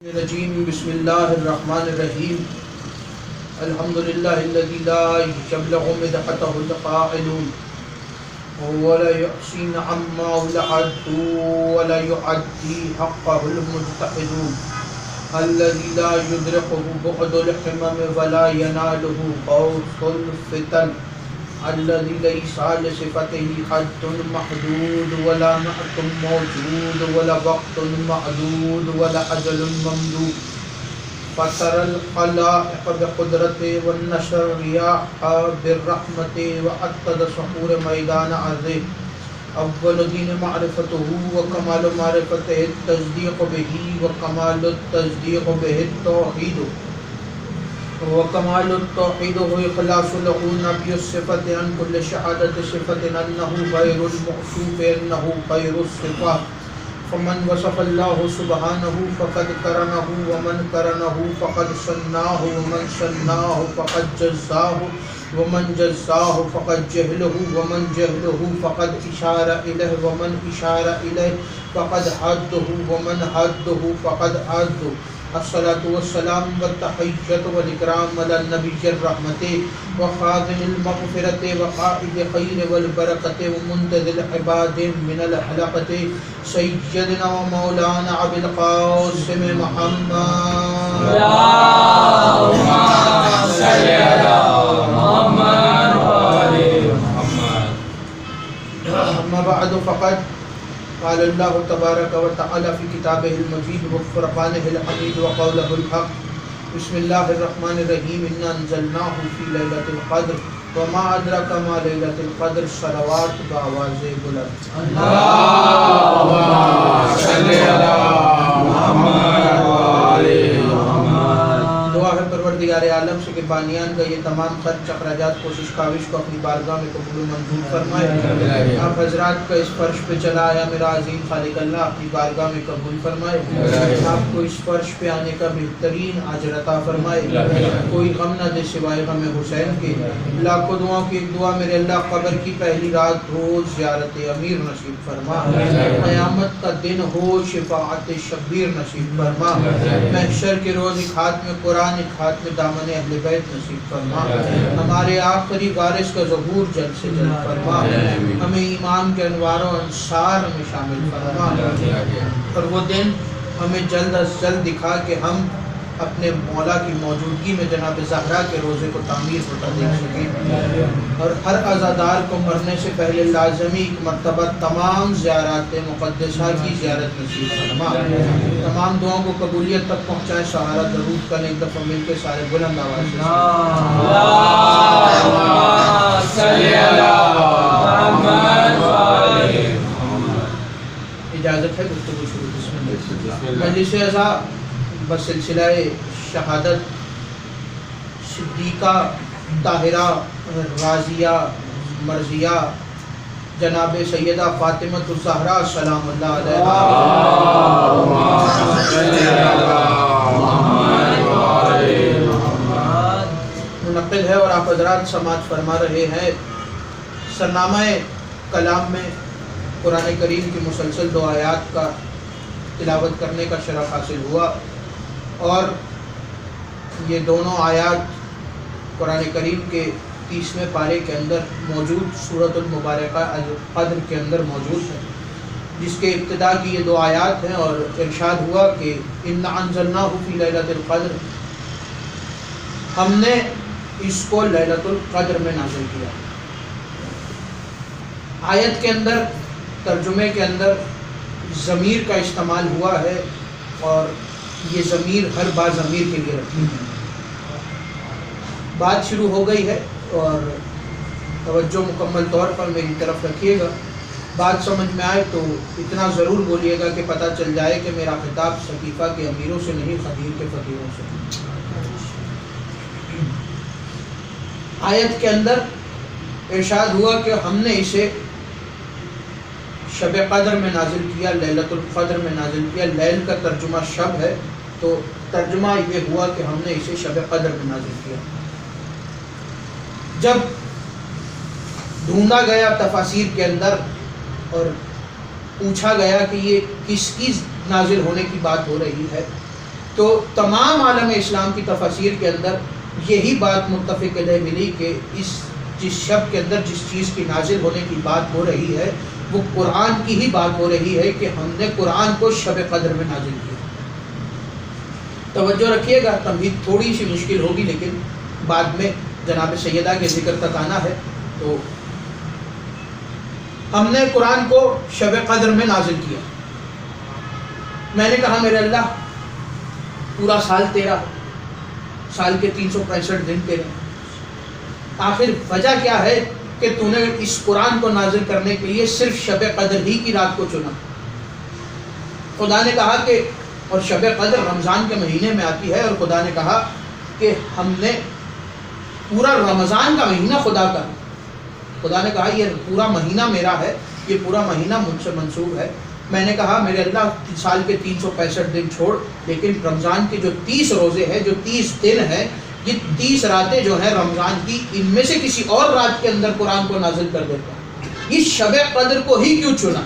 الرجیم بسم اللہ الرحمن الرحیم الحمد للہ الذی لا یبلغ مدحته القائلون ولا یحسن عما العد ولا يعدي حقه المجتهدون الذي لا يدركه بعد الحمم ولا يناله قوس الفتن الذي ليس لصفته حد محدود ولا نعت موجود ولا وقت معدود ولا أجل ممدود فترى الخلائق بقدرته والنشر الرياح بالرحمة وعدد سحور ميدان عرضه اول دین معرفته وکمال معرفته التصدیق به وکمال التصدیق به التوحید وکمال التوحید هو اخلاص له نبی الصفت عن كل شهادة صفت انه غیر الموصوف انه خیر الصفات فمن وصف الله سبحانه فقد کرنه ومن کرنه فقد سناه ومن سناه فقد جزاه ومن جزاه فقد جهله ومن جهله فقد اشار الیه ومن اشار الیه فقد حده ومن حده فقد عده الصلاة والسلام والتحیۃ والاکرام علی النبی الرحمت وخاتم المغفرت وقائد خیر والبرکت ومنتظر العباد من الحلقت سیدنا و مولانا ابی القاسم محمد اللہم صلی علی محمد وآل محمد. اما بعد فقد قال اللہ تبارک و تعالی فی کتابہ المجید وفرقانہ الحمید وقولہ الحق بسم اللہ الرحمن الرحیم انا انزلناہ فی لیلۃ القدر وما ادراک ما لیلۃ القدر صلوات بآواز بلند. اللہم صلی علی محمد وآل محمد. دعا ہے پروردگار عالم سے کہ بانیان کا یہ تمام خرچ اخراجات کوشش کاوش کو اپنی بارگاہ میں قبول و منظور فرمائے. آپ حضرات کا اس فرش پہ چلا آیا میرا عظیم خالق اللہ اپنی بارگاہ میں قبول فرمائے. آپ کو اس فرش پہ آنے کا بہترین اجر عطا فرمائے. کوئی غم نہ دے سوائے غم حسین کے. لاکھوں دعاؤں کی ایک دعا میرے اللہ قبر کی پہلی رات روز زیارت امیر نصیب فرما. قیامت کا دن ہو شفاعت شبیر نصیب فرما. محشر کے روز ایک ہاتھ میں قرآن ایک ہاتھ میں دامن اہل بیت نصیب فرما. ہمارے آخری وارث کا ظہور جلد سے جلد فرما. ہمیں ایمان کے انوار و انصار میں شامل فرما. اور وہ دن ہمیں جلد از جلد دکھا کہ ہم اپنے مولا کی موجودگی میں جناب زہرا کے روزے کو تعمیر ہوتا دیکھ سکیں. اور ہر عزادار کو مرنے سے پہلے لازمی ایک مرتبہ تمام زیارات مقدسہ کی زیارت نصیب فرما. تمام دعاؤں کو قبولیت تک پہنچائیں. سہارا درود کا ایک دفعہ مل کے سارے بلند آواز سے اللہم صلی علی محمد وآل محمد. اجازت ہے گفتگو شروع. بسم اللہ. مجلس اعزا بسلسلہ شہادت صدیقہ طاہرہ راضیہ مرضیہ جناب سیدہ فاطمۃ الزہرا سلام اللہ علیہا منعقد ہے اور آپ حضرات سماعت فرما رہے ہیں. سرنامہ کلام میں قرآن کریم کی مسلسل 2 آیات کا تلاوت کرنے کا شرف حاصل ہوا اور یہ دونوں آیات قرآن کریم کے 30ویں پارے کے اندر موجود سورۃ المبارکہ القدر کے اندر موجود ہے، جس کے ابتدا کی یہ 2 آیات ہیں. اور ارشاد ہوا کہ انا انزلناہ فی لیلۃ القدر، ہم نے اس کو لیلۃ القدر میں نازل کیا. آیت کے اندر ترجمے کے اندر ضمیر کا استعمال ہوا ہے اور یہ ضمیر ہر با ضمیر کے لیے رکھی ہے. بات شروع ہو گئی ہے اور توجہ مکمل طور پر میری طرف رکھیے گا. بات سمجھ میں آئے تو اتنا ضرور بولیے گا کہ پتہ چل جائے کہ میرا خطاب ثقیفہ کے امیروں سے نہیں خدیر کے فقیروں سے. آیت کے اندر ارشاد ہوا کہ ہم نے اسے شب قدر میں نازل کیا، لیلۃ القدر میں نازل کیا. لیل کا ترجمہ شب ہے تو ترجمہ یہ ہوا کہ ہم نے اسے شب قدر میں نازل کیا. جب ڈھونڈا گیا تفاسیر کے اندر اور پوچھا گیا کہ یہ کس کی نازل ہونے کی بات ہو رہی ہے، تو تمام عالم اسلام کی تفاسیر کے اندر یہی بات متفق علیہ ملی کہ جس شب کے اندر جس چیز کی نازل ہونے کی بات ہو رہی ہے وہ قرآن کی ہی بات ہو رہی ہے کہ ہم نے قرآن کو شب قدر میں نازل کیا۔ توجہ رکھیے گا، تمہید تھوڑی سی مشکل ہوگی لیکن بعد میں جناب سیدہ کے ذکر تک آنا ہے۔ تو ہم نے قرآن کو شب قدر میں نازل کیا۔ میں نے کہا میرے اللہ پورا سال تیرا، سال کے 365 دن تیرے، آخر وجہ کیا ہے کہ تو نے اس قرآن کو نازل کرنے کے لیے صرف شب قدر ہی کی رات کو چنا؟ خدا نے کہا کہ اور شب قدر رمضان کے مہینے میں آتی ہے، اور خدا نے کہا کہ ہم نے پورا رمضان کا مہینہ خدا نے کہا یہ پورا مہینہ میرا ہے، یہ پورا مہینہ مجھ سے منسوب ہے۔ میں نے کہا میرے اللہ سال کے 365 دن چھوڑ، لیکن رمضان کے جو 30 روزے ہیں، جو 30 دن ہیں، یہ 30 راتیں جو ہیں رمضان کی، ان میں سے کسی اور رات کے اندر قرآن کو نازل کر دیتا ہوں۔ اس شب قدر کو ہی کیوں چنا؟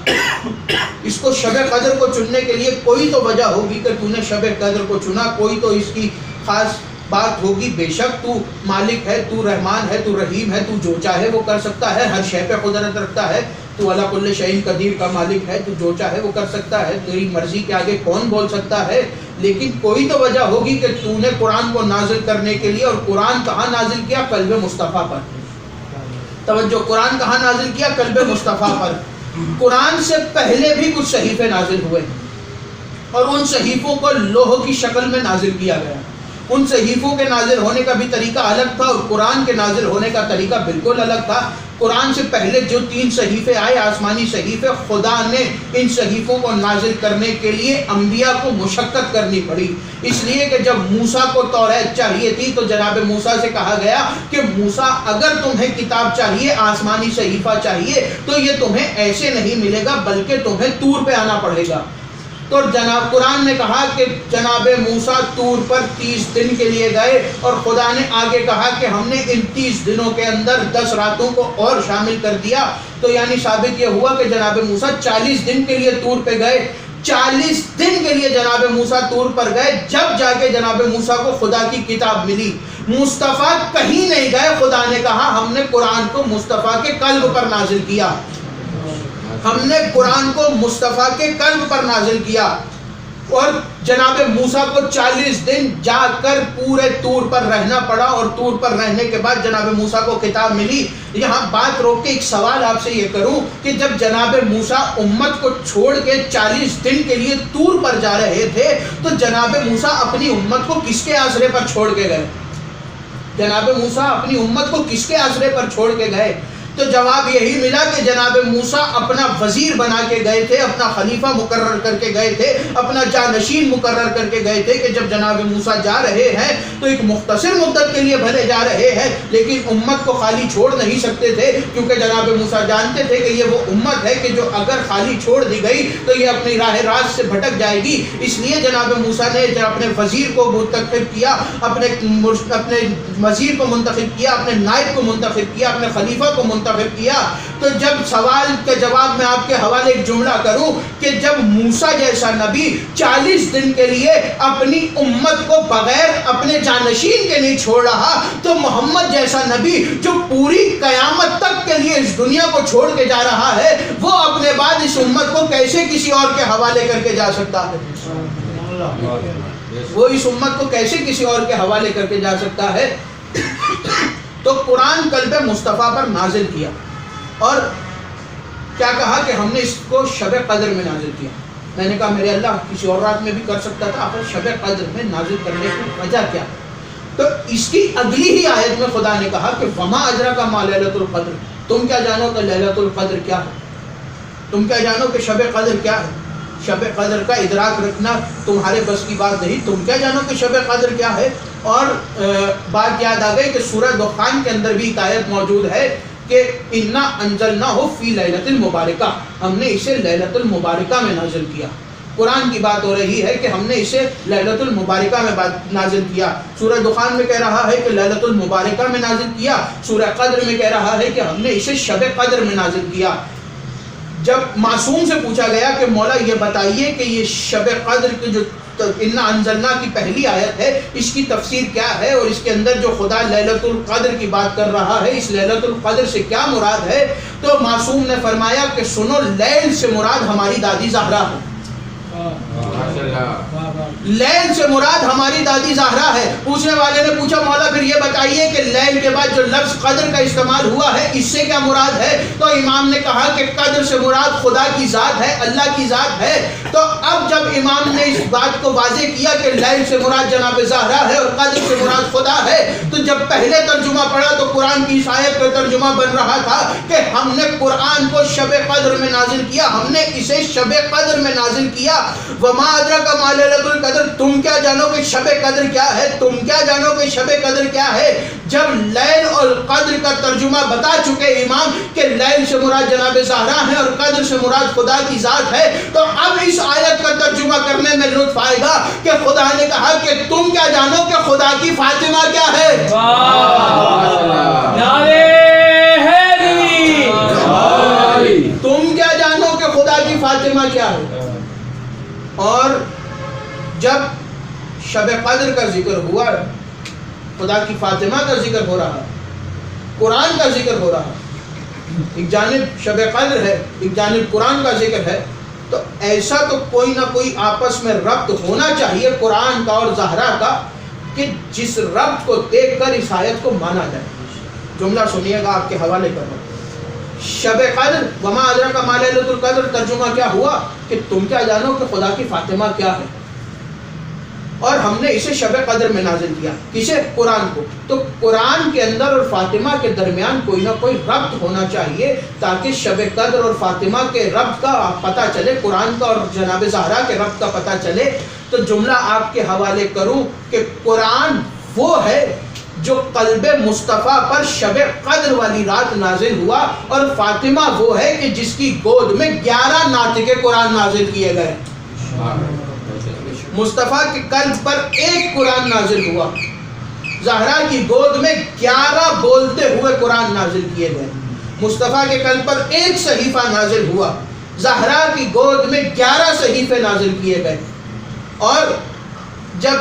اس کو شب قدر کو چننے کے لیے کوئی تو وجہ ہوگی کہ تو نے شب قدر کو چنا، کوئی تو اس کی خاص بات ہوگی۔ بے شک تو مالک ہے، تو رحمان ہے، تو رحیم ہے، تو جو چاہے وہ کر سکتا ہے، ہر شے پہ قدرت رکھتا ہے، تو علی کل شیء قدیر کا مالک ہے، تو جو چاہے وہ کر سکتا ہے، تیری مرضی کے آگے کون بول سکتا ہے؟ لیکن کوئی تو وجہ ہوگی کہ تو نے قرآن کو نازل کرنے کے لیے، اور قرآن کہاں نازل کیا؟ قلب مصطفیٰ پر۔ توجہ، قرآن کہاں نازل کیا؟ قلب مصطفیٰ پر۔ قرآن سے پہلے بھی کچھ صحیفے نازل ہوئے اور ان صحیفوں کو لوح کی شکل میں نازل کیا گیا۔ ان صحیفوں کے نازل ہونے کا بھی طریقہ الگ تھا اور قرآن کے نازل ہونے کا طریقہ بالکل الگ تھا۔ قرآن سے پہلے جو 3 صحیفے آئے، آسمانی صحیفے، خدا نے ان صحیفوں کو نازل کرنے کے لیے انبیاء کو مشقت کرنی پڑی، اس لیے کہ جب موسیٰ کو توریت چاہیے تھی تو جناب موسیٰ سے کہا گیا کہ موسیٰ اگر تمہیں کتاب چاہیے، آسمانی صحیفہ چاہیے، تو یہ تمہیں ایسے نہیں ملے گا بلکہ تمہیں طور پہ آنا پڑے گا۔ تو جناب قرآن نے کہا کہ جناب موسیٰ طور پر 30 دن کے لیے گئے، اور خدا نے آگے کہا کہ ہم نے ان 30 دنوں کے اندر 10 راتوں کو اور شامل کر دیا، تو یعنی ثابت یہ ہوا کہ جناب موسیٰ 40 دن کے لیے طور پہ گئے۔ 40 دن کے لیے جناب موسیٰ طور پر گئے، جب جا کے جناب موسیٰ کو خدا کی کتاب ملی۔ مصطفیٰ کہیں نہیں گئے، خدا نے کہا ہم نے قرآن کو مصطفیٰ کے قلب پر نازل کیا، ہم نے قرآن کو مصطفیٰ کے قلب پر نازل کیا۔ اور جناب موسیٰ کو 40 دن جا کر پورے طور پر رہنا پڑا، اور طور پر رہنے کے بعد جناب موسیٰ کو کتاب ملی۔ یہاں بات روک کے ایک سوال آپ سے یہ کروں کہ جب جناب موسیٰ امت کو چھوڑ کے 40 دن کے لیے طور پر جا رہے تھے تو جناب موسیٰ اپنی امت کو کس کے آسرے پر چھوڑ کے گئے؟ جناب موسیٰ اپنی امت کو کس کے آسرے پر چھوڑ کے گئے؟ تو جواب یہی ملا کہ جناب موسیٰ اپنا وزیر بنا کے گئے تھے، اپنا خلیفہ مقرر کر کے گئے تھے، اپنا جانشین مقرر کر کے گئے تھے کہ جب جناب موسیٰ جا رہے ہیں تو ایک مختصر مدت کے لیے بھلے جا رہے ہیں لیکن امت کو خالی چھوڑ نہیں سکتے تھے، کیونکہ جناب موسیٰ جانتے تھے کہ یہ وہ امت ہے کہ جو اگر خالی چھوڑ دی گئی تو یہ اپنی راہ راست سے بھٹک جائے گی۔ اس لیے جناب موسیٰ نے اپنے وزیر کو منتخب کیا، اپنے وزیر کو منتخب کیا، اپنے نائب کو منتخب کیا، اپنے خلیفہ کو منتخب کیا۔ تو جب سوال کے جواب میں آپ کے حوالے ایک جملہ کروں کہ جب موسیٰ جیسا نبی 40 دن کے لیے اپنی امت کو بغیر اپنے جانشین کے نہیں چھوڑ رہا، تو محمد جیسا نبی جو پوری قیامت تک کے لیے اس دنیا کو چھوڑ کے جا رہا ہے، وہ اپنے بعد اس امت کو کیسے کسی اور کے حوالے کر کے جا سکتا ہے؟ وہ اس امت کو کیسے کسی اور کے حوالے کر کے جا سکتا ہے؟ تو قرآن قلب مصطفیٰ پر نازل کیا، اور کیا کہا کہ ہم نے اس کو شب قدر میں نازل کیا۔ میں نے کہا میرے اللہ کسی اور رات میں بھی کر سکتا تھا، آخر شب قدر میں نازل کرنے کی وجہ کیا؟ تو اس کی اگلی ہی آیت میں خدا نے کہا کہ وما ادراک ما لیلۃ القدر، تم کیا جانو کہ لیلۃ القدر کیا ہے؟ تم کیا جانو کہ شب قدر کیا ہے؟ شب قدر کا ادراک رکھنا تمہارے بس کی بات نہیں، تم کیا جانو کہ شب قدر کیا ہے؟ اور بات یاد آ گئی کہ سورہ دخان کے اندر بھی ایک آیت موجود ہے کہ انا انزلناہ فی لیلۃ المبارکہ، ہم نے اسے لیلۃ المبارکہ میں نازل کیا۔ قرآن کی بات ہو رہی ہے کہ ہم نے اسے لیلۃ المبارکہ میں نازل کیا۔ سورہ دخان میں کہہ رہا ہے کہ لیلۃ المبارکہ میں نازل کیا، سورہ قدر میں کہہ رہا ہے کہ ہم نے اسے شب قدر میں نازل کیا۔ جب معصوم سے پوچھا گیا کہ مولا یہ بتائیے کہ یہ شب قدر کی جو انا انزلنا کی پہلی آیت ہے، اس کی تفسیر کیا ہے اور اس کے اندر جو خدا لیلۃ القدر کی بات کر رہا ہے، اس لیلۃ القدر سے کیا مراد ہے؟ تو معصوم نے فرمایا کہ سنو، لیل سے مراد ہماری دادی زہرا ہے، لیل سے مراد ہماری دادی زہرا ہے۔ پوچھنے والے نے پوچھا مولا پھر یہ بتائیے کہ لیل کے بعد جو لفظ قدر کا استعمال ہوا ہے اس سے کیا مراد ہے؟ تو امام نے کہا کہ قدر سے مراد خدا کی ذات ہے، اللہ کی ذات ہے۔ تو اب جب امام نے اس بات کو واضح کیا کہ لیل سے مراد جناب زہرا ہے اور قدر سے مراد خدا ہے، تو جب پہلے ترجمہ پڑھا تو قرآن کی اس آیت کا ترجمہ بن رہا تھا کہ ہم نے قرآن کو شب قدر میں نازل کیا، ہم نے اسے شب قدر میں نازل کیا۔ وما ادراک ما لیلۃ القدر، تم کیا جانو کہ شب قدر کیا ہے؟ تم کیا جانو کہ شب قدر کیا ہے؟ جب لیل اور قدر کا ترجمہ بتا چکے امام کہ لیل سے مراد جناب زہرا ہے اور قدر سے مراد خدا کی ذات ہے، تو اب اس آیت کا ترجمہ کرنے میں لطف آئے گا کہ خدا نے کہا کہ تم کیا جانو کہ خدا کی فاطمہ کیا ہے؟ تم کیا جانو کہ خدا کی فاطمہ کیا ہے؟ اور جب شب قدر کا ذکر ہوا، خدا کی فاطمہ کا ذکر ہو رہا، قرآن کا ذکر ہو رہا، ایک جانب شب قدر ہے، ایک جانب قرآن کا ذکر ہے، تو ایسا تو کوئی نہ کوئی آپس میں ربط ہونا چاہیے قرآن کا اور زہرا کا کہ جس ربط کو دیکھ کر اس آیت کو مانا جائے۔ جملہ سنیے گا، آپ کے حوالے کر رہا ہوں۔ شب قدر وما ادراک ما لیلۃ القدر ترجمہ کیا ہوا کہ تم کیا جانو کہ خدا کی فاطمہ کیا ہے، اور ہم نے اسے شب قدر میں نازل کیا۔ کسے؟ قرآن کو۔ تو قرآن کے اندر اور فاطمہ کے درمیان کوئی نہ کوئی ربط ہونا چاہیے تاکہ شب قدر اور فاطمہ کے ربط کا پتہ چلے، قرآن کا اور جناب زہرا کے ربط کا پتہ چلے۔ تو جملہ آپ کے حوالے کروں کہ قرآن وہ ہے جو قلب مصطفیٰ پر شب قدر والی رات نازل ہوا، اور فاطمہ وہ ہے کہ جس کی گود میں 11 ناطق قرآن نازل کیے گئے۔ مصطفیٰ کے قلب پر ایک قرآن نازل ہوا، زہرا کی گود میں 11 بولتے ہوئے قرآن نازل کیے گئے۔ مصطفیٰ کے قلب پر ایک صحیفہ نازل ہوا، زہرا کی گود میں 11 صحیفے نازل کیے گئے۔ اور جب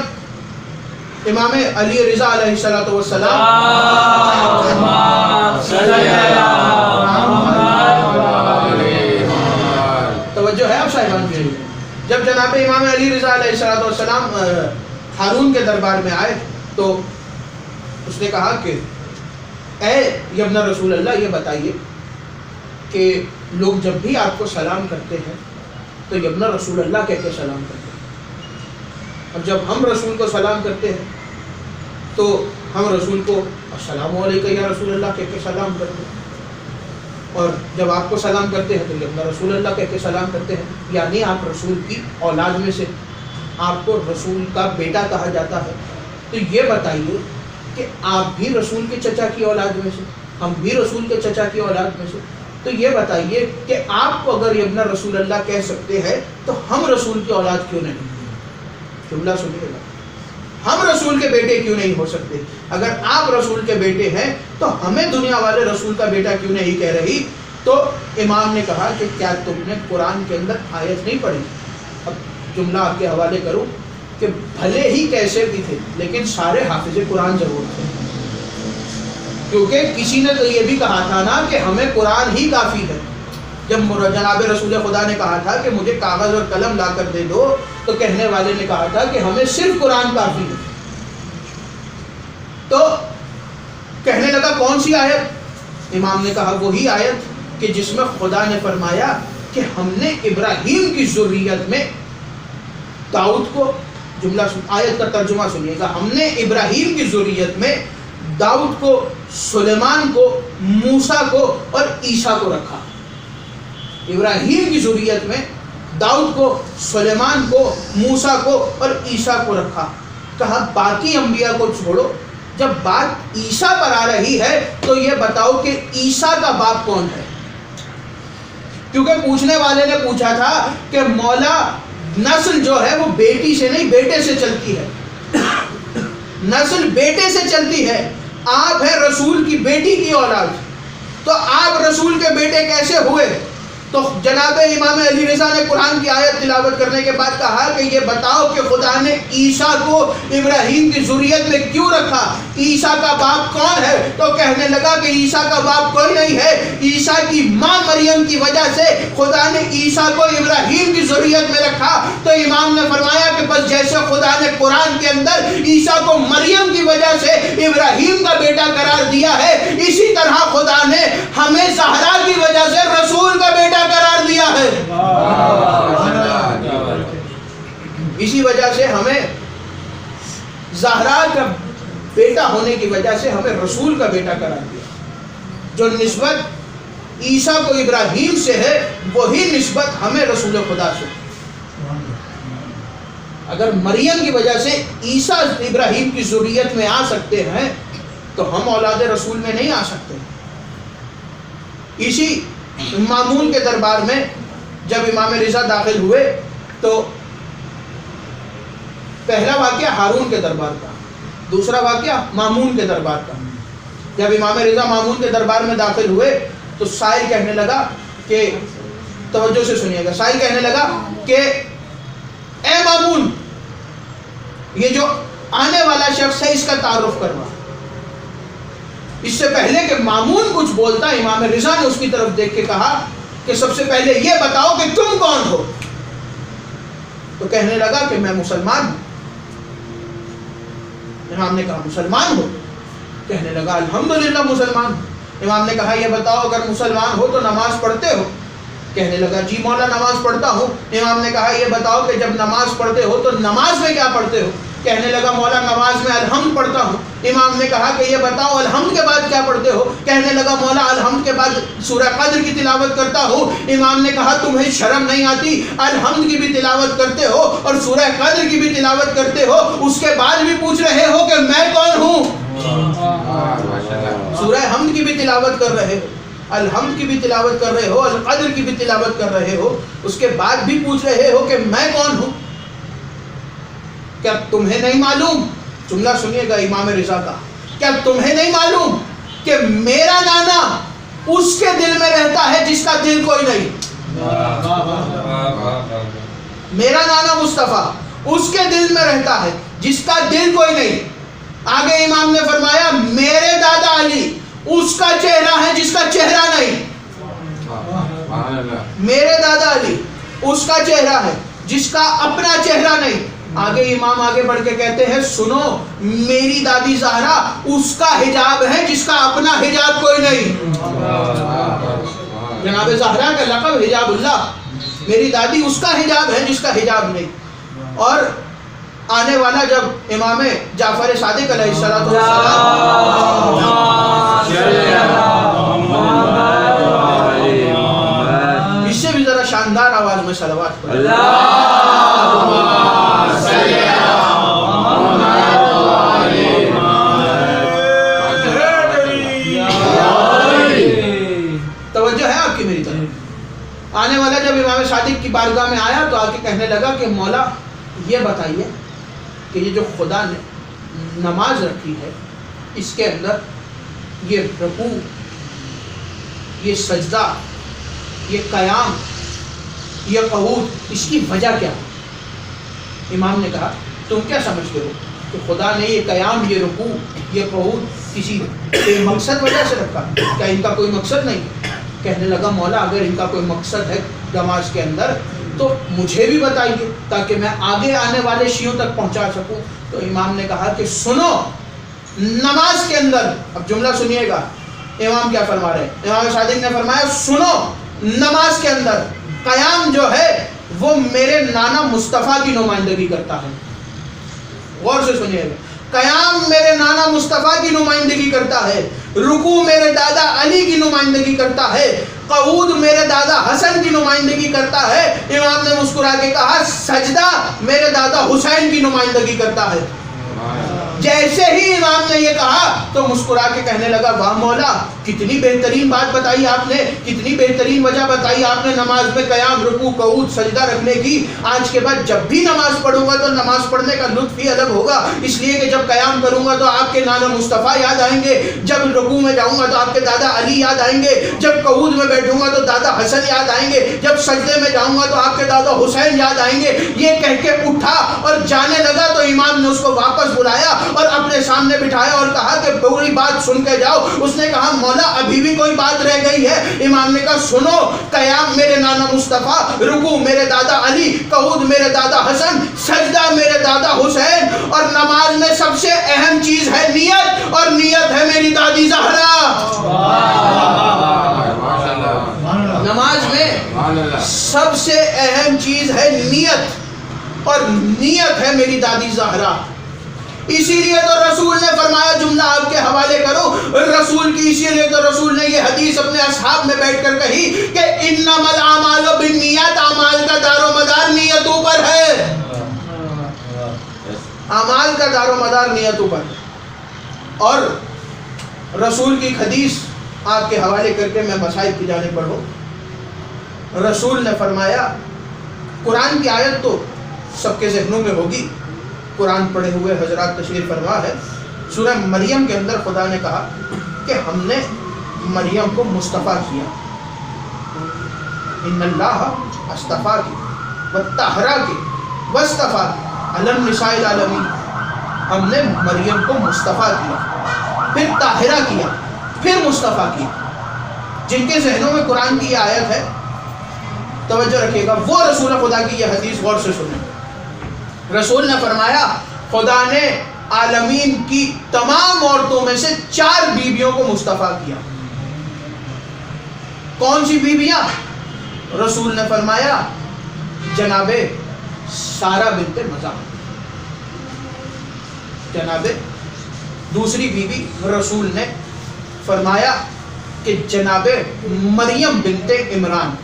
امام علی رضا علیہ السلام توجہ ہے آپ صاحبان کی، جب جناب امام علی رضا علیہ السلام ہارون کے دربار میں آئے تو اس نے کہا کہ اے ابن رسول اللہ، یہ بتائیے کہ لوگ جب بھی آپ کو سلام کرتے ہیں تو ابن رسول اللہ کہہ کے سلام کرتے ہیں، اور جب ہم رسول کو سلام کرتے ہیں تو ہم رسول کو السلام علیکم یا رسول اللہ کہہ کے سلام کرتے ہیں، اور جب آپ کو سلام کرتے ہیں تو ابن رسول اللہ کہہ کے سلام کرتے ہیں، یعنی آپ رسول کی اولاد میں سے، آپ کو رسول کا بیٹا کہا جاتا ہے۔ تو یہ بتائیے کہ آپ بھی رسول کے چچا کی اولاد میں سے، ہم بھی رسول کے چچا کی اولاد میں سے، تو یہ بتائیے کہ آپ کو اگر ابن رسول اللہ کہہ سکتے ہیں تو ہم رسول کی اولاد کیوں نہیں؟ جملہ سنیے گا، ہم رسول کے بیٹے کیوں نہیں ہو سکتے؟ اگر آپ رسول کے بیٹے ہیں تو ہمیں دنیا والے رسول کا بیٹا کیوں نہیں کہہ رہی؟ تو امام نے کہا کہ کیا تم نے قرآن کے اندر آیت نہیں پڑھی؟ اب جملہ آپ کے حوالے کروں کہ بھلے ہی کیسے بھی تھے لیکن سارے حافظ قرآن ضرور تھے، کیونکہ کسی نے تو یہ بھی کہا تھا نا کہ ہمیں قرآن ہی کافی ہے۔ جب جناب رسول خدا نے کہا تھا کہ مجھے کاغذ اور قلم لا کر دے دو تو کہنے والے نے کہا تھا کہ ہمیں صرف قرآن کافی ہے۔ تو کہنے لگا کون سی آیت؟ امام نے کہا وہی آیت کہ جس میں خدا نے فرمایا کہ ہم نے ابراہیم کی ذریت میں داؤد کو، جملہ آیت کا ترجمہ سنیے گا، ہم نے ابراہیم کی ذریت میں داؤد کو، سلیمان کو، موسیٰ کو اور عیسیٰ کو رکھا۔ ابراہیم کی ذریت میں داؤد کو، سلیمان کو، موسیٰ کو اور عیسیٰ کو رکھا۔ کہا باقی انبیاء کو چھوڑو، جب بات عیسیٰ پر آ رہی ہے تو یہ بتاؤ کہ عیسیٰ کا باپ کون ہے؟ کیونکہ پوچھنے والے نے پوچھا تھا کہ مولا نسل جو ہے وہ بیٹی سے نہیں بیٹے سے چلتی ہے، نسل بیٹے سے چلتی ہے، آپ ہیں رسول کی بیٹی کی اولاد، تو آپ رسول کے بیٹے کیسے ہوئے؟ تو جناب امام علی رضا نے قرآن کی آیت تلاوت کرنے کے بعد کہا کہ یہ بتاؤ کہ خدا نے عیسیٰ کو ابراہیم کی ذریت میں کیوں رکھا؟ عیسیٰ کا باپ کون ہے؟ تو کہنے لگا کہ عیسیٰ کا باپ کوئی نہیں ہے، عیسیٰ کی ماں مریم کی وجہ سے خدا نے عیسیٰ کو ابراہیم کی ذریت میں رکھا۔ تو امام نے فرمایا کہ بس جیسے خدا نے قرآن کے اندر عیسیٰ کو مریم کی وجہ سے ابراہیم کا بیٹا قرار دیا ہے، اسی طرح خدا نے ہمیں زہرا کی وجہ سے رسول کا بیٹا قرار دیا ہے۔ اسی وجہ سے ہمیں زہرا کا بیٹا ہونے کی وجہ سے ہمیں رسول کا بیٹا قرار دیا۔ جو نسبت عیسیٰ کو ابراہیم سے ہے وہی نسبت ہمیں رسول خدا سے۔ اگر مریم کی وجہ سے عیسیٰ ابراہیم کی ذریت میں آ سکتے ہیں تو ہم اولاد رسول میں نہیں آ سکتے۔ اسی مامون کے دربار میں جب امام رضا داخل ہوئے تو پہلا واقعہ ہارون کے دربار کا، دوسرا واقعہ مامون کے دربار کا۔ جب امام رضا مامون کے دربار میں داخل ہوئے تو سائل کہنے لگا کہ، توجہ سے سنیے گا، سائل کہنے لگا کہ اے مامون، یہ جو آنے والا شخص ہے اس کا تعارف کروا۔ اس سے پہلے کہ مامون کچھ بولتا امام رضا نے اس کی طرف دیکھ کے کہا کہ سب سے پہلے یہ بتاؤ کہ تم کون ہو؟ تو کہنے لگا کہ میں مسلمان ہوں۔ امام نے کہا مسلمان ہو؟ کہنے لگا الحمدللہ مسلمان ہوں۔ امام نے کہا یہ بتاؤ اگر مسلمان ہو تو نماز پڑھتے ہو؟ کہنے لگا جی مولا نماز پڑھتا ہوں۔ امام نے کہا یہ بتاؤ کہ جب نماز پڑھتے ہو تو نماز میں کیا پڑھتے ہو؟ کہنے لگا مولا نماز میں الحمد پڑھتا ہوں۔ امام نے کہا کہ یہ بتاؤ الحمد کے بعد کیا پڑھتے ہو؟ کہنے لگا مولا الحمد کے بعد سورہ قدر کی تلاوت کرتا ہوں۔ امام نے کہا تمہیں شرم نہیں آتی؟ الحمد کی بھی تلاوت کرتے ہو اور سورہ قدر کی بھی تلاوت کرتے ہو، اس کے بعد بھی پوچھ رہے ہو کہ میں کون ہوں؟ سورہ حمد کی بھی تلاوت کر رہے ہو، الحمد کی بھی تلاوت کر رہے ہو، القدر کی بھی تلاوت کر رہے ہو، اس کے بعد بھی پوچھ رہے ہو کہ میں کون ہوں؟ کیا تمہیں نہیں معلوم؟ جملہ سنیے گا امام رضا کا، کیا تمہیں نہیں معلوم کہ میرا نانا اس کے دل میں رہتا ہے جس کا دل کوئی نہیں؟ میرا نانا مصطفیٰ اس کے دل میں رہتا ہے جس کا دل کوئی نہیں۔ آگے امام نے فرمایا میرے دادا علی اس کا چہرہ ہے جس کا چہرہ نہیں۔ میرے دادا علی اس کا چہرہ ہے جس کا اپنا چہرہ نہیں۔ آگے امام آگے بڑھ کے کہتے ہیں سنو میری دادی زہرا اس کا حجاب ہے جس کا اپنا حجاب کوئی نہیں۔ جناب زہرا کا لقب حجاب اللہ، میری دادی اس کا حجاب ہے جس کا حجاب نہیں۔ اور آنے والا جب امام جعفر صادق علیہ السلام اس سے بھی ذرا شاندار آواز میں صلوات پڑھیں۔ توجہ ہے آپ کی میری طرف؟ آنے والا جب امام صادق کی بارگاہ میں آیا تو آ کے کہنے لگا کہ مولا یہ بتائیے کہ یہ جو خدا نے نماز رکھی ہے اس کے اندر یہ رکوع، یہ سجدہ، یہ قیام، یہ قعود، اس کی وجہ کیا ہے؟ امام نے کہا تم کیا سمجھتے ہو کہ خدا نے یہ قیام، یہ رکوع، یہ قعود کسی مقصد وجہ سے رکھا؟ کیا ان کا کوئی مقصد نہیں؟ کہنے لگا مولا اگر ان کا کوئی مقصد ہے نماز کے اندر تو مجھے بھی بتائیے تاکہ میں آگے آنے والے شیعوں تک پہنچا سکوں۔ تو امام نے کہا کہ سنو نماز کے اندر، اب جملہ سنیے گا امام کیا فرما رہے ہیں۔ امام صادق نے فرمایا سنو نماز کے اندر قیام جو ہے وہ میرے نانا مصطفیٰ کی نمائندگی کرتا ہے۔ غور سے سنیے گا، قیام میرے نانا مصطفیٰ کی نمائندگی کرتا ہے، رکوع میرے دادا علی کی نمائندگی کرتا ہے، قعود میرے دادا حسن کی نمائندگی کرتا ہے۔ امام نے مسکرا کے کہا سجدہ میرے دادا حسین کی نمائندگی کرتا ہے۔ جیسے ہی امام نے یہ کہا تو مسکرا کے کہنے لگا واہ مولا کتنی بہترین بات بتائی آپ نے، کتنی بہترین وجہ بتائی آپ نے نماز میں قیام، رکوع، قعود، سجدہ رکھنے کی۔ آج کے بعد جب بھی نماز پڑھوں گا تو نماز پڑھنے کا لطف ہی الگ ہوگا، اس لیے کہ جب قیام کروں گا تو آپ کے نانا مصطفیٰ یاد آئیں گے، جب رکوع میں جاؤں گا تو آپ کے دادا علی یاد آئیں گے، جب قعود میں بیٹھوں گا تو دادا حسن یاد آئیں گے، جب سجدے میں جاؤں گا تو آپ کے دادا حسین یاد آئیں گے۔ یہ کہہ کے اٹھا اور جانے لگا تو امام نے اس کو واپس بلایا اور اپنے سامنے بٹھایا اور کہا کہ پوری بات سن کے جاؤ۔ اس نے کہا مولا ابھی بھی کوئی بات رہ گئی ہے۔ امام نے کہا سنو، قیام میرے نانا مصطفیٰ، رکوع میرے دادا علی، قعود میرے دادا حسن، سجدہ میرے دادا حسین، اور نماز میں سب سے اہم چیز ہے نیت، اور نیت ہے میری دادی زہرا۔ نماز میں سب سے اہم چیز ہے نیت، اور نیت ہے میری دادی زہرا۔ اسی لیے تو رسول نے فرمایا، جملہ آپ کے حوالے کرو رسول کی، اسی لیے تو رسول نے یہ حدیث اپنے اصحاب میں بیٹھ کر کہی کہ انما الاعمال بالنیات، اعمال کا دار و مدار نیتوں پر ہے، اعمال کا دار و مدار نیتوں پر۔ اور رسول کی حدیث آپ کے حوالے کر کے میں مسائل کی جانب بڑھوں۔ رسول نے فرمایا، قرآن کی آیت تو سب کے ذہنوں میں ہوگی، قرآن پڑھے ہوئے حضرات تشریف فرما ہے، سورہ مریم کے اندر خدا نے کہا کہ ہم نے مریم کو مصطفیٰ کیا، ان اللہ اصطفیٰ کی وطہرا کی واصطفیٰ علی النساء العالمین، ہم نے مریم کو مصطفیٰ کیا، پھر طاہرہ کیا، پھر مصطفیٰ کیا۔ جن کے ذہنوں میں قرآن کی یہ آیت ہے توجہ رکھیے گا، وہ رسول خدا کی یہ حدیث غور سے سنیں۔ رسول نے فرمایا خدا نے عالمین کی تمام عورتوں میں سے 4 بیویوں کو مصطفیٰ کیا۔ کون سی بیویاں؟ رسول نے فرمایا جناب سارہ بنت مزاحم، جناب دوسری بیوی رسول نے فرمایا کہ جناب مریم بنت عمران،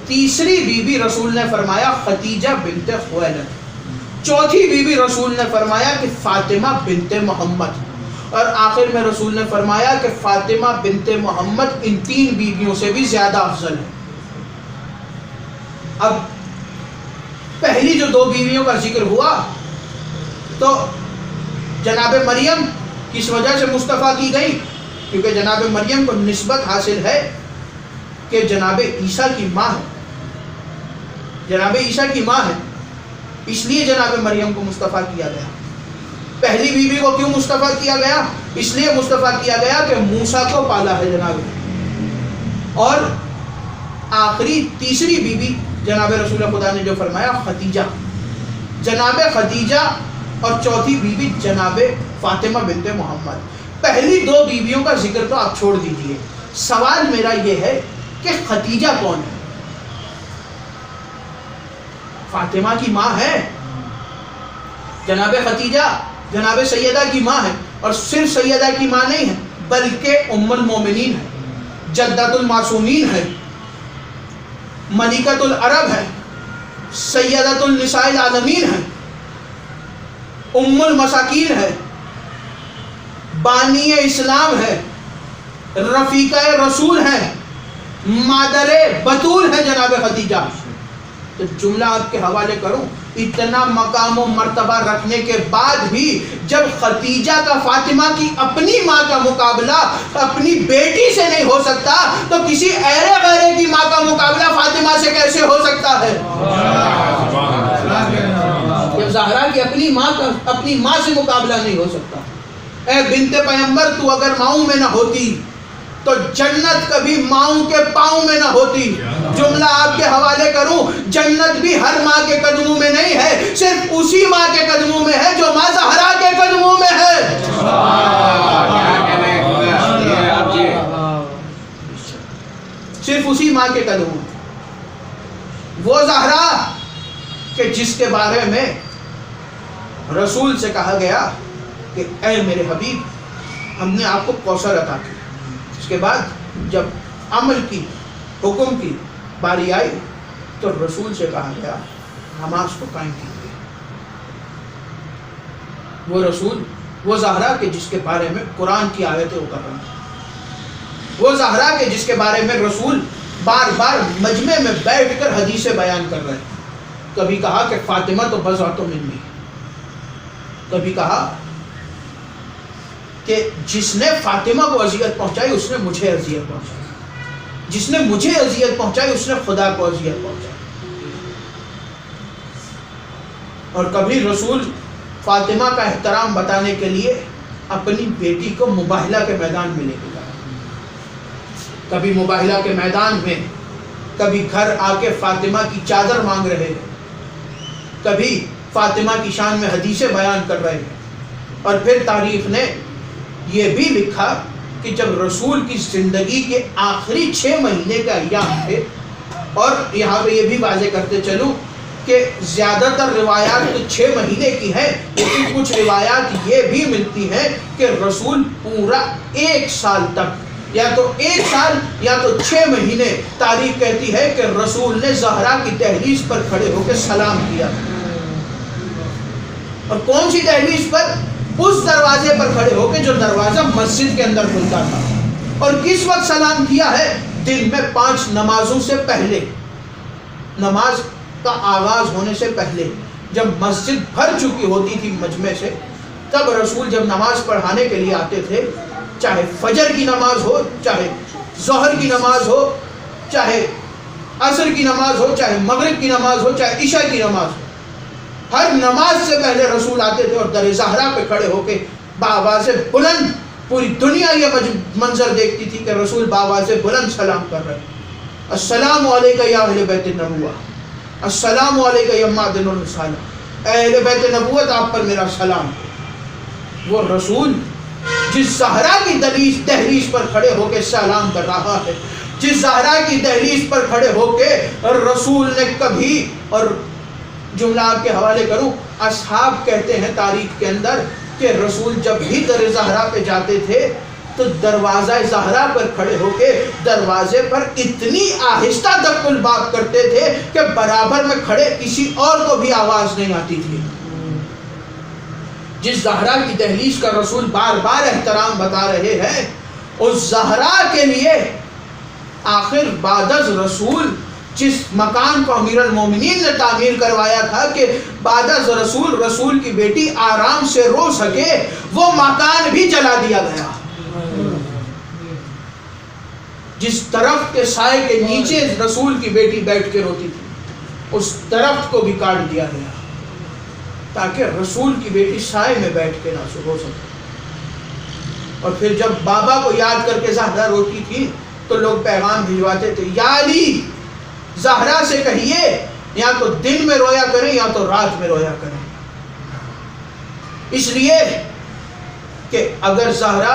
تیسری بیوی رسول نے فرمایا خدیجہ بنت خویلد، چوتھی بیوی رسول نے فرمایا کہ فاطمہ بنت محمد، اور آخر میں رسول نے فرمایا کہ فاطمہ بنت محمد ان 3 بیویوں سے بھی زیادہ افضل ہے۔ اب پہلی جو 2 بیویوں کا ذکر ہوا تو جناب مریم کس وجہ سے مصطفیٰ کی گئی؟ کیونکہ جناب مریم کو نسبت حاصل ہے کہ جناب عیسیٰ کی ماں ہے، جناب عیسیٰ کی ماں ہے، اس لیے جناب مریم کو مصطفیٰ کیا گیا۔ پہلی بیوی کو کیوں مصطفیٰ کیا گیا؟ اس لیے مصطفیٰ کیا گیا کہ موسیٰ کو پالا ہے جناب، اور آخری تیسری بیوی جناب رسول خدا نے جو فرمایا خدیجہ، جناب خدیجہ، اور چوتھی بیوی جناب فاطمہ بنت محمد۔ پہلی 2 بیویوں کا ذکر تو آپ چھوڑ دیجئے، سوال میرا یہ ہے کہ خدیجہ کون ہے؟ فاطمہ کی ماں ہے، جناب خدیجہ جناب سیدہ کی ماں ہے، اور صرف سیدہ کی ماں نہیں ہے بلکہ ام المومنین ہے، جدۃ المعصومین ہے، ملکۃ العرب ہے، سیدۃ النساء العالمین ہے، ام المساکین ہے، بانی اسلام ہے، رفیقہ رسول ہے، مادر بطول ہے جناب خدیجہ۔ تو جملہ آپ کے حوالے کروں، اتنا مقام و مرتبہ رکھنے کے بعد بھی جب خدیجہ کا فاطمہ کی اپنی ماں کا مقابلہ اپنی بیٹی سے نہیں ہو سکتا تو کسی ایرے غیرے کی ماں کا مقابلہ فاطمہ سے کیسے ہو سکتا ہے؟ جب زہرا کی اپنی ماں سے مقابلہ نہیں ہو سکتا، اے بنت پیغمبر تو اگر ماؤں میں نہ ہوتی تو جنت کبھی ماؤں کے پاؤں میں نہ ہوتی۔ جملہ آپ کے حوالے کروں، جنت بھی ہر ماں کے قدموں میں نہیں ہے، صرف اسی ماں کے قدموں میں ہے جو ماں زہرا کے قدموں میں ہے۔ صرف اسی ماں کے قدموں میں، وہ زہرا کہ جس کے بارے میں رسول سے کہا گیا کہ اے میرے حبیب ہم نے آپ کو کوثر عطا کیا۔ اس کے بعد جب عمل کی حکم کی باری آئی تو رسول سے کہا گیا نماز کو قائم کیجیے۔ وہ رسول، وہ زہرا کہ جس کے بارے میں قرآن کی آیتیں اتر رہی ہیں۔ وہ زہرا کے جس کے بارے میں رسول بار بار مجمع میں بیٹھ کر حدیثیں بیان کر رہے ہیں. کبھی کہا کہ فاطمہ تو بضعۃ منی، کبھی کہا کہ جس نے فاطمہ کو اذیت پہنچائی اس نے مجھے اذیت پہنچائی، جس نے مجھے اذیت پہنچائی اس نے خدا کو اذیت پہنچائی. اور کبھی رسول فاطمہ کا احترام بتانے کے لیے اپنی بیٹی کو مباہلہ کے میدان میں لے کے گیا. کبھی مباہلہ کے میدان میں، کبھی گھر آ کے فاطمہ کی چادر مانگ رہے ہیں، کبھی فاطمہ کی شان میں حدیثیں بیان کر رہے ہیں. اور پھر تاریخ نے یہ بھی لکھا کہ جب رسول کی زندگی کے آخری 6 مہینے کے ایام تھے، اور یہاں پہ یہ بھی واضح کرتے چلوں کہ زیادہ تر روایات تو 6 مہینے کی ہیں، لیکن کچھ روایات یہ بھی ملتی ہیں کہ رسول پورا 1 سال تک، یا تو 1 سال یا تو 6 مہینے، تاریخ کہتی ہے کہ رسول نے زہرا کی دہلیز پر کھڑے ہو کے سلام کیا. اور کون سی دہلیز پر؟ اس دروازے پر کھڑے ہو کے جو دروازہ مسجد کے اندر کھلتا تھا. اور کس وقت سلام کیا ہے؟ دن میں 5 نمازوں سے پہلے، نماز کا آغاز ہونے سے پہلے، جب مسجد بھر چکی ہوتی تھی مجمع سے، تب رسول جب نماز پڑھانے کے لیے آتے تھے، چاہے فجر کی نماز ہو، چاہے ظہر کی نماز ہو، چاہے عصر کی نماز ہو، چاہے مغرب کی نماز ہو، چاہے عشاء کی نماز ہو، ہر نماز سے پہلے رسول آتے تھے اور در زہرا پہ کھڑے ہو کے بآواز بلند، پوری دنیا یہ منظر دیکھتی تھی کہ رسول بآواز بلند سلام کر رہے ہیں. السلام علیکم یا اہل بیت النبوہ، السلام علیکم یا معدن الرسالہ، اے اہل بیت نبوت آپ پر میرا سلام. وہ رسول جس زہرا کی دہلیز پر کھڑے ہو کے سلام کر رہا ہے، جس زہرا کی دہلیز پر کھڑے ہو کے رسول نے کبھی، اور جملہ آپ کے حوالے کروں، اصحاب کہتے ہیں تاریخ کے اندر کہ رسول جب بھی در زہرا پہ جاتے تھے تو دروازہ زہرا پر کھڑے ہو کے دروازے پر اتنی آہستہ دق الباب کرتے تھے کہ برابر میں کھڑے کسی اور کو بھی آواز نہیں آتی تھی. جس زہرا کی دہلیز کا رسول بار بار احترام بتا رہے ہیں، اس زہرا کے لیے آخر بعد از رسول جس مکان کو امیر المومنین نے تعمیر کروایا تھا کہ بعد از رسول کی بیٹی آرام سے رو سکے، وہ مکان بھی جلا دیا گیا. جس درخت کے سائے کے نیچے رسول کی بیٹی بیٹھ کے روتی تھی، اس درخت کو بھی کاٹ دیا گیا تاکہ رسول کی بیٹی سائے میں بیٹھ کے نہ رو سکے. اور پھر جب بابا کو یاد کر کے زہرا روتی تھی تو لوگ پیغام بھجواتے تھے، یا علی زہرا سے کہیے یا تو دن میں رویا کریں یا تو رات میں رویا کریں. اس لیے کہ اگر زہرا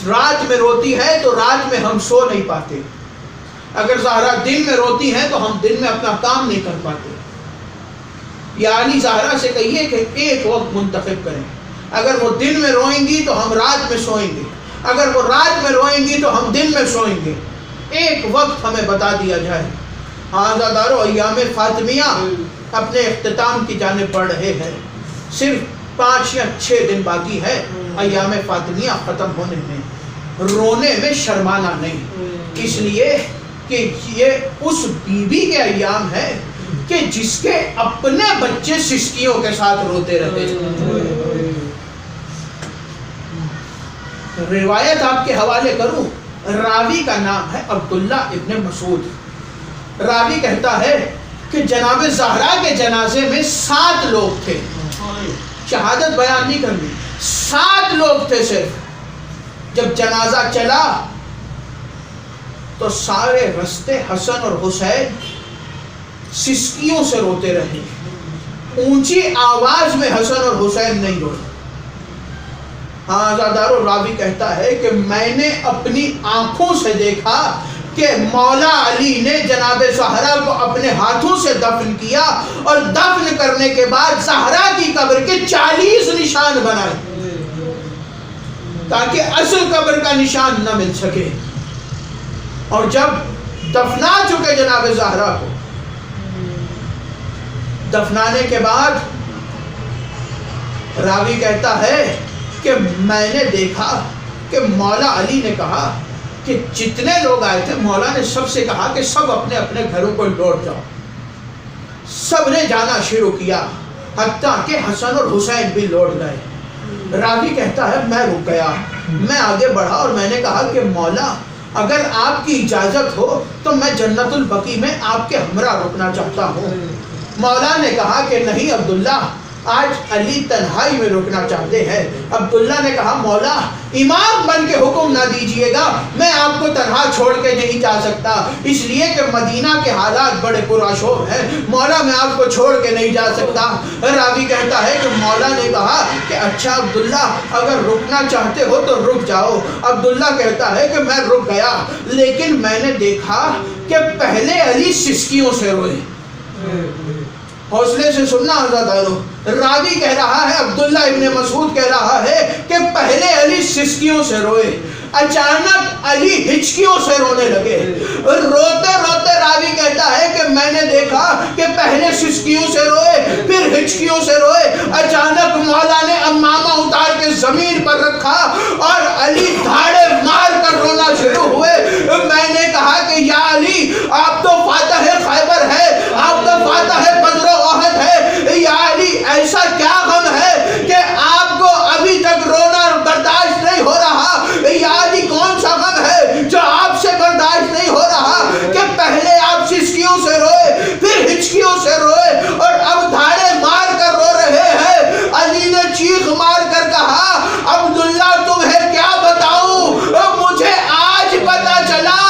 رات میں روتی ہے تو رات میں ہم سو نہیں پاتے، اگر زہرا دن میں روتی ہے تو ہم دن میں اپنا کام نہیں کر پاتے. یعنی زہرا سے کہیے کہ ایک وقت منتخب کریں، اگر وہ دن میں روئیں گی تو ہم رات میں سوئیں گے، اگر وہ رات میں روئیں گی تو ہم دن میں سوئیں گے. ایک وقت ہمیں بتا دیا جائے. عزادارو، ایام فاطمیہ اپنے اختتام کی جانب بڑھ رہے ہیں، صرف 5 یا 6 دن باقی ہے ایام فاطمیہ ختم ہونے میں. رونے میں شرمانا نہیں، اس لیے کہ یہ اس بیوی کے ایام ہے کہ جس کے اپنے بچے سسکیوں کے ساتھ روتے رہتے. روایت آپ کے حوالے کروں، راوی کا نام ہے عبداللہ ابن مسعود. راوی کہتا ہے کہ جناب زہرا کے جنازے میں 7 لوگ تھے، شہادت بیان نہیں کرنی، 7 لوگ تھے صرف. جب جنازہ چلا تو سارے رستے حسن اور حسین سسکیوں سے روتے رہے، اونچی آواز میں حسن اور حسین نہیں روئے. عزادارو، راوی کہتا ہے کہ میں نے اپنی آنکھوں سے دیکھا کہ مولا علی نے جناب زہرا کو اپنے ہاتھوں سے دفن کیا، اور دفن کرنے کے بعد زہرا کی قبر کے 40 نشان بنائے تاکہ اصل قبر کا نشان نہ مل سکے. اور جب دفنا چکے جناب زہرا کو، دفنانے کے بعد راوی کہتا ہے کہ میں نے دیکھا کہ مولا علی نے کہا کہ جتنے لوگ آئے تھے مولا نے سب سے کہا کہ سب اپنے اپنے گھروں کو لوٹ جاؤ. سب نے جانا شروع کیا حتیٰ کہ حسن اور حسین بھی لوٹ گئے. راوی کہتا ہے میں رک گیا, میں آگے بڑھا اور میں نے کہا کہ مولا اگر آپ کی اجازت ہو تو میں جنت البقیع میں آپ کے ہمراہ رکنا چاہتا ہوں. مولا نے کہا کہ نہیں عبداللہ, آج علی تنہائی میں رکنا چاہتے ہیں. عبداللہ نے کہا مولا امام بن کے حکم نہ دیجئے گا, میں آپ کو تنہا چھوڑ کے نہیں جا سکتا, اس لیے کہ مدینہ کے حالات بڑے پراشور ہیں. مولا میں آپ کو چھوڑ کے نہیں جا سکتا. راوی کہتا ہے کہ مولا نے کہا کہ اچھا عبداللہ اگر رکنا چاہتے ہو تو رک جاؤ. عبداللہ کہتا ہے کہ میں رک گیا, لیکن میں نے دیکھا کہ پہلے علی سسکیوں سے روئے. حوصلے سے سننا عزادارو, راوی کہہ رہا ہے, عبداللہ ابن مسعود کہہ رہا ہے کہ پہلے علی سسکیوں سے روئے. اچانک علی ہچکیوں سے رونے لگے. روتے روتے راوی کہتا ہے کہ میں نے دیکھا کہ پہلے سسکیوں سے روئے پھر ہچکیوں سے روئے. اچانک مولا نے امامہ اتار کے زمین پر رکھا اور علی دھاڑے مار کر رونا شروع ہوئے. میں نے کہا کہ یا علی آپ تو فاتح خیبر ہے, آپ تو فاتح بدر و احد ہے, یا علی ایسا کیا غم ہے کہ آپ کو ابھی تک رونا برداشت نہیں ہو رہا؟ یا علی کون سا غم ہے جو آپ سے برداشت نہیں ہو رہا کہ پہلے آپ سسکیوں سے روئے پھر ہچکیوں سے روئے اور اب دھاڑے مار کر رو رہے ہیں؟ علی نے چیخ مار کر کہا عبداللہ تمہیں کیا بتاؤں, مجھے آج پتا چلا,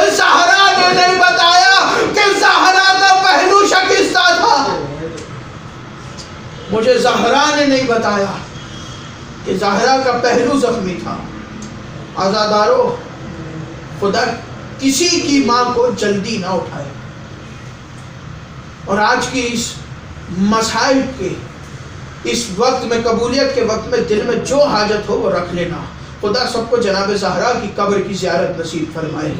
زہرا نے نہیں بتایا کہ زہرا کا پہلو شکستہ تھا. مجھے زہرا نے نہیں بتایا کہ زہرا کا پہلو زخمی تھا. عزادارو, خدا کسی کی ماں کو جلدی نہ اٹھائے, اور آج کی اس مسائل کے اس وقت میں, قبولیت کے وقت میں, دل میں جو حاجت ہو وہ رکھ لینا. خدا سب کو جناب زہرا کی قبر کی زیارت نصیب فرمائے.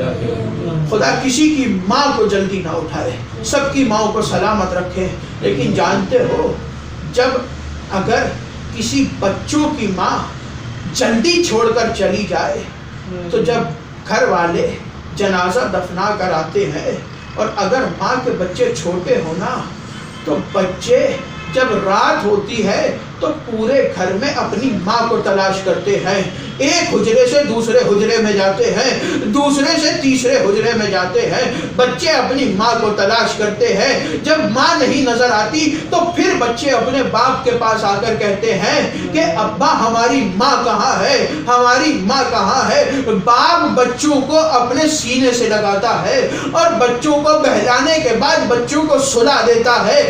خدا کسی کی ماں کو جلدی نہ اٹھائے, سب کی ماں کو سلامت رکھے. لیکن جانتے ہو, جب اگر کسی بچوں کی ماں جلدی چھوڑ کر چلی جائے تو جب گھر والے جنازہ دفنا کر آتے ہیں, اور اگر ماں کے بچے چھوٹے ہونا تو بچے جب رات ہوتی ہے تو پورے گھر میں اپنی ماں کو تلاش کرتے ہیں. ایک حجرے سے دوسرے حجرے میں جاتے ہیں, دوسرے سے تیسرے حجرے میں جاتے ہیں. بچے اپنی ماں کو تلاش کرتے ہیں. جب ماں نہیں نظر آتی تو پھر بچے اپنے باپ کے پاس آ کر کہتے ہیں کہ ابا ہماری ماں کہاں ہے, ہماری ماں کہاں ہے. باپ بچوں کو اپنے سینے سے لگاتا ہے اور بچوں کو بہلانے کے بعد بچوں کو سلا دیتا ہے,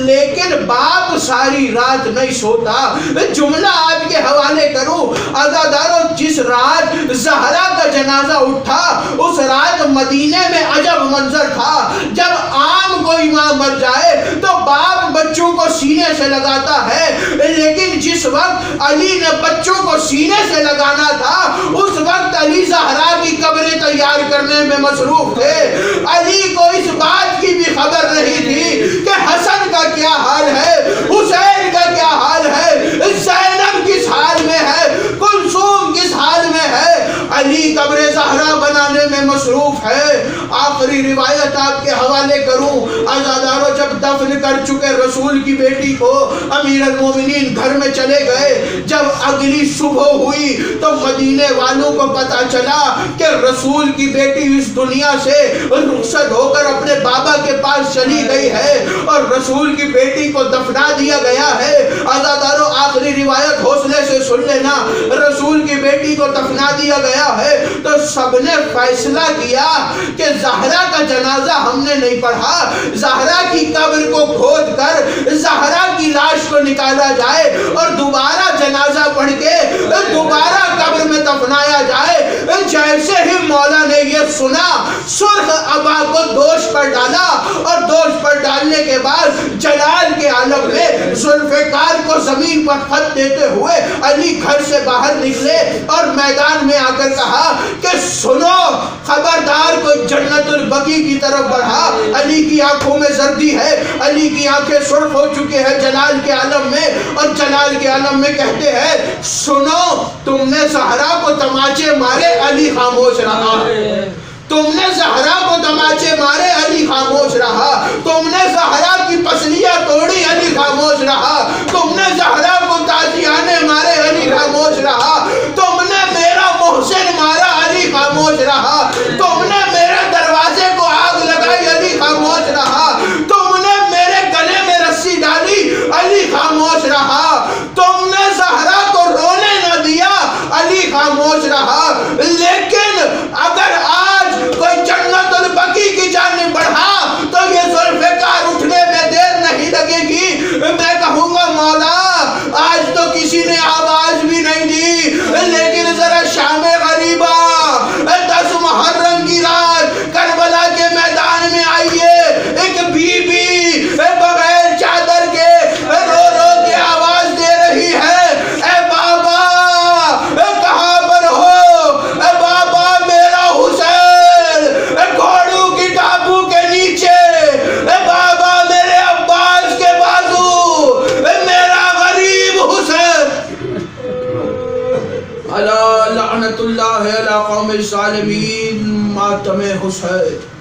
لیکن باپ ساری رات نہیں سوتا. جملہ آپ کے حوالے کروں عزادارو, جس رات زہرا کا جنازہ اٹھا اس رات مدینے میں عجب منظر تھا. جب عام کوئی ماں مر جائے تو باپ بچوں کو سینے سے لگاتا ہے, لیکن جس وقت علی نے بچوں کو سینے سے لگانا تھا اس وقت علی زہرا کی قبریں تیار کرنے میں مصروف تھے. علی کو اس بات کی بھی خبر نہیں تھی کہ حسن کا کیا حال ہے, حسین کا کیا حال ہے, زینب کس حال میں ہے, کلثوم کس حال میں ہے. علی قبر زہرا بنانے میں مصروف ہے. آخری روایت آپ کے حوالے کروں عزادارو, جب دفن کر چکے رسول کی بیٹی کو امیر المومنین گھر میں چلے گئے, جب اگلی صبح ہوئی تو مدینے والوں کو پتا چلا کہ رسول کی بیٹی اس دنیا سے رخصت ہو کر اپنے بابا کے پاس چلی گئی ہے اور رسول کی بیٹی کو دفنا دیا گیا ہے. عزادارو, آخری روایت حوصلے سے سن لینا, رسول کی بیٹی کو دفنا دیا گیا ہے تو سب نے فیصلہ کیا کہ زہرا کا جنازہ ہم نے نہیں پڑھا, زہرا کی قبر کو کھود کر زہرا کی لاش کو نکالا جائے اور دوبارہ جنازہ پڑھ کے دوبارہ قبر میں دفنایا جائے. جیسے ہی مولا نے یہ سنا, سرخ ابا کو دوش پر ڈالا اور دوش پر ڈالنے کے بعد جلال کے عالم میں ذوالفقار کو زمین پر خط دیتے ہوئے علی گھر سے باہر نکلے اور میدان میں آ کر کہا کہ سنو, خبردار کو جنت البقیع کی طرف بڑھا. علی کی آنکھوں میں زردی ہے, علی کی آنکھیں سرخ ہو چکے ہیں جلال کے عالم میں, اور جلال کے عالم میں کہتے ہیں سنو تم نے زہرا کو تماچے مارے علی خاموش رہا، تم نے زہرا کو تماچے مارے علی خاموش رہا، تم نے زہرا کی پسلیاں توڑی علی خاموش رہا، تم نے زہرا کو تازیانے مارے علی خاموش رہا، تم نے میرا محسن مارا علی خاموش رہا، تم نے میرے دروازے کو آگ لگائی علی خاموش رہا، تم نے میرے گلے میں رسی ڈالی علی خاموش رہا، تم نے زہرا کو رونے نہ دیا علی خاموش رہا۔ لیکن اگر آج کوئی جنت البقیع کی جانب بڑھا تو یہ ذوالفقار اٹھنے میں دیر نہیں لگے گی، میں کہوں گا مولا آج تو کسی نے آواز بھی نہیں دی، لیکن ذرا شام غریبہ 10 محرم کی رات کربلا کے میدان میں آئیے، ایک بی بی بغیر چادر کے رو رو کے آواز دے رہی ہے، اے بابا کہاں پر ہو، اے بابا میرا حسین گھوڑوں کی ٹاپو کے نیچے، اے بابا میرے عباس کے بازو، میرا غریب حسین۔ الا لعنت اللہ علی قوم الظالمین، ماتم حسین۔